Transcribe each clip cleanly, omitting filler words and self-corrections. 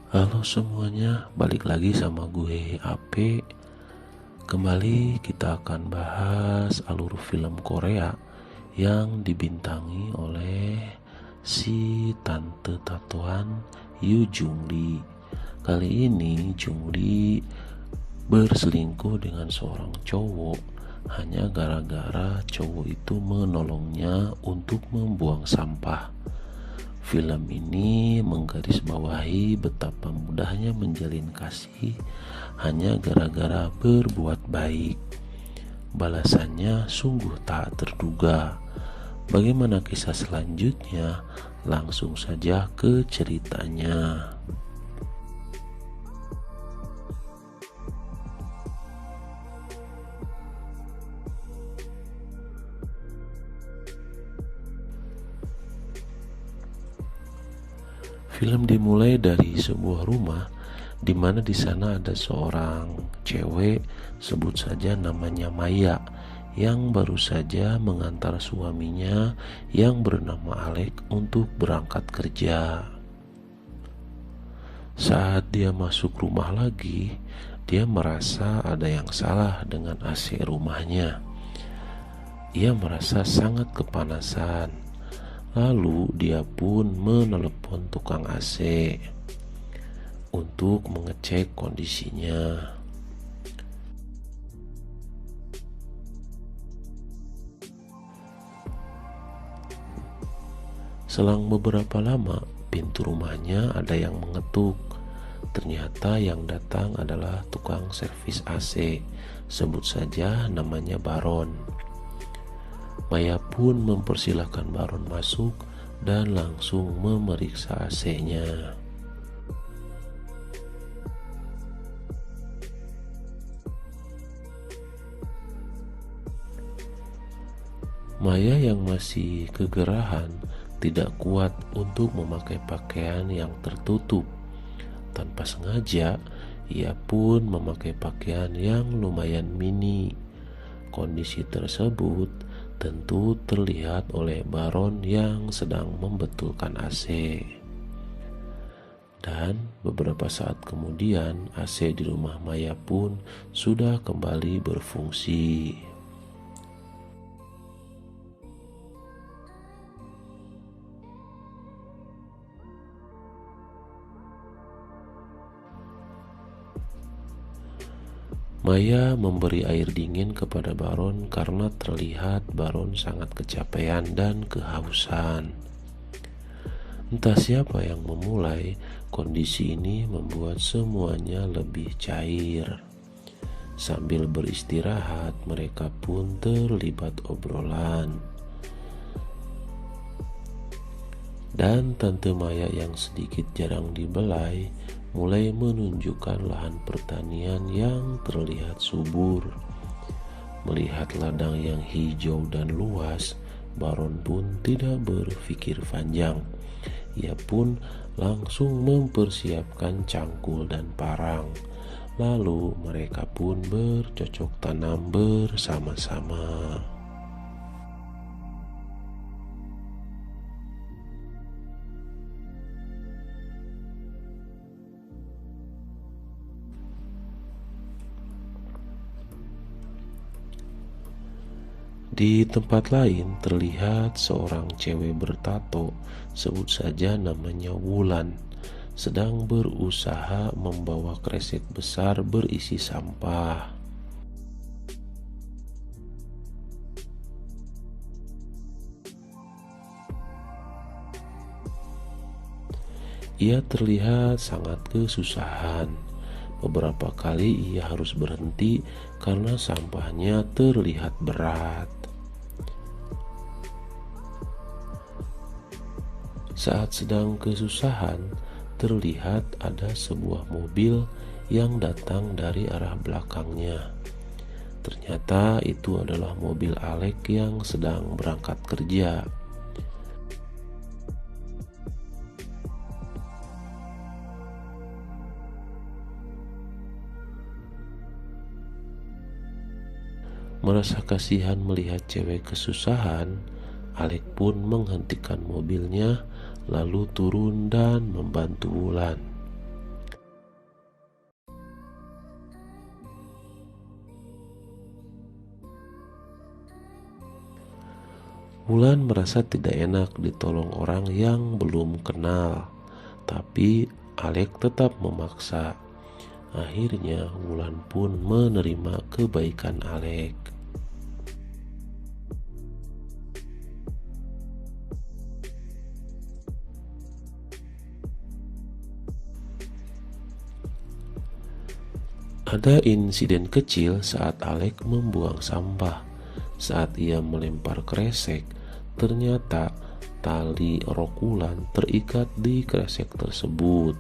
Halo semuanya, balik lagi sama gue Ape. Kembali kita akan bahas alur film Korea yang dibintangi oleh si tante tatoan Yoo Jung Lee. Kali ini Jung Lee berselingkuh dengan seorang cowok hanya gara-gara cowok itu menolongnya untuk membuang sampah. Film ini menggarisbawahi betapa mudahnya menjalin kasih hanya gara-gara berbuat baik. Balasannya sungguh tak terduga. Bagaimana kisah selanjutnya? Langsung saja ke ceritanya. Film dimulai dari sebuah rumah di mana di sana ada seorang cewek, sebut saja namanya Maya, yang baru saja mengantar suaminya yang bernama Alek untuk berangkat kerja. Saat dia masuk rumah lagi, dia merasa ada yang salah dengan AC rumahnya. Ia merasa sangat kepanasan. Lalu dia pun menelepon tukang AC untuk mengecek kondisinya. Selang beberapa lama, pintu rumahnya ada yang mengetuk. Ternyata yang datang adalah tukang servis AC, sebut saja namanya Baron. Maya pun mempersilahkan Baron masuk dan langsung memeriksa AC-nya. Maya yang masih kegerahan tidak kuat untuk memakai pakaian yang tertutup. Tanpa sengaja, ia pun memakai pakaian yang lumayan mini. Kondisi tersebut tentu terlihat oleh Baron yang sedang membetulkan AC. Dan beberapa saat kemudian AC di rumah Maya pun sudah kembali berfungsi. Maya memberi air dingin kepada Baron karena terlihat Baron sangat kecapean dan kehausan. Entah siapa yang memulai, kondisi ini membuat semuanya lebih cair. Sambil beristirahat, mereka pun terlibat obrolan. Dan Tante Maya yang sedikit jarang dibelai mulai menunjukkan lahan pertanian yang terlihat subur. Melihat ladang yang hijau dan luas, Baron pun tidak berpikir panjang. Ia pun langsung mempersiapkan cangkul dan parang. Lalu mereka pun bercocok tanam bersama-sama. Di tempat lain terlihat seorang cewek bertato, sebut saja namanya Wulan, sedang berusaha membawa kresek besar berisi sampah. Ia terlihat sangat kesusahan. Beberapa kali ia harus berhenti karena sampahnya terlihat berat. Saat sedang kesusahan, terlihat ada sebuah mobil yang datang dari arah belakangnya. Ternyata itu adalah mobil Alek yang sedang berangkat kerja. Merasa kasihan melihat cewek kesusahan, Alek pun menghentikan mobilnya lalu turun dan membantu Wulan. Wulan merasa tidak enak ditolong orang yang belum kenal, tapi Alek tetap memaksa. Akhirnya Wulan pun menerima kebaikan Alek. Ada insiden kecil saat Alek membuang sampah. Saat ia melempar kresek, ternyata tali rok Wulan terikat di kresek tersebut,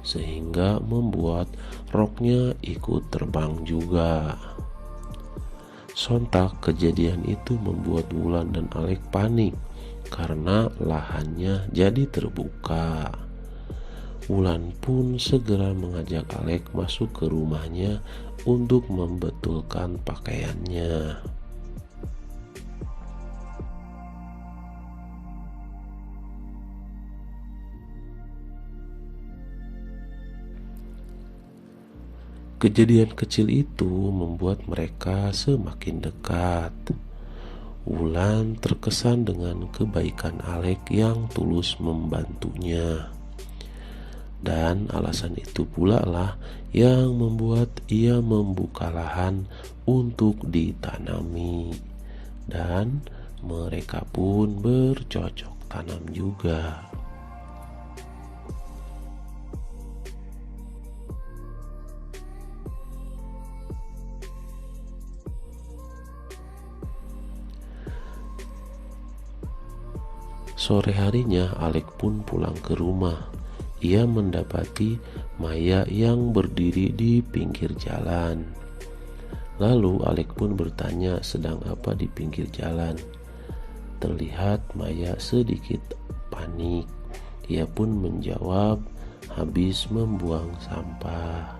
sehingga membuat roknya ikut terbang juga. Sontak kejadian itu membuat Wulan dan Alek panik karena lahannya jadi terbuka. Wulan pun segera mengajak Alek masuk ke rumahnya untuk membetulkan pakaiannya. Kejadian kecil itu membuat mereka semakin dekat. Wulan terkesan dengan kebaikan Alek yang tulus membantunya. Dan alasan itu pula lah yang membuat ia membuka lahan untuk ditanami. Dan mereka pun bercocok tanam juga. Sore harinya Alek pun pulang ke rumah. Ia mendapati Maya yang berdiri di pinggir jalan. Lalu Alek pun bertanya sedang apa di pinggir jalan. Terlihat Maya sedikit panik. Ia pun menjawab habis membuang sampah.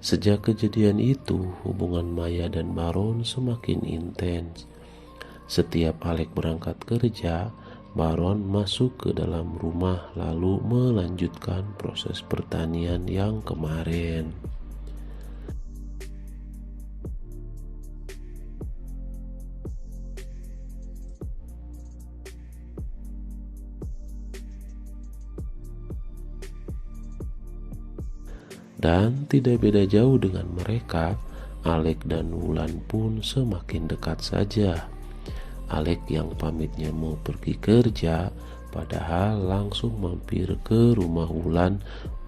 Sejak kejadian itu, hubungan Maya dan Baron semakin intens. Setiap Alek berangkat kerja, Baron masuk ke dalam rumah lalu melanjutkan proses pertanian yang kemarin. Dan tidak beda jauh dengan mereka, Alek dan Wulan pun semakin dekat saja. Alek yang pamitnya mau pergi kerja, padahal langsung mampir ke rumah Wulan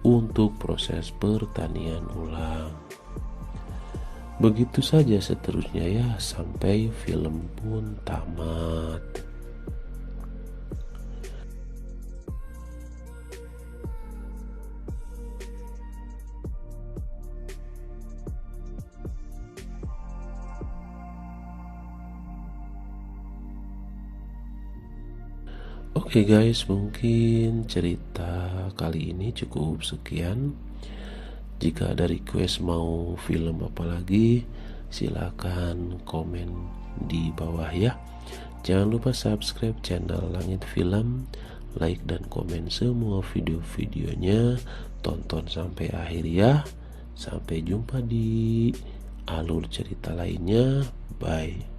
untuk proses pertanian ulang. Begitu saja seterusnya ya, sampai film pun tamat. Oke guys, mungkin cerita kali ini cukup sekian. Jika ada request mau film apa lagi, silakan komen di bawah ya. Jangan lupa subscribe channel Langit Film, like dan komen semua video-videonya. Tonton sampai akhir ya. Sampai jumpa di alur cerita lainnya. Bye.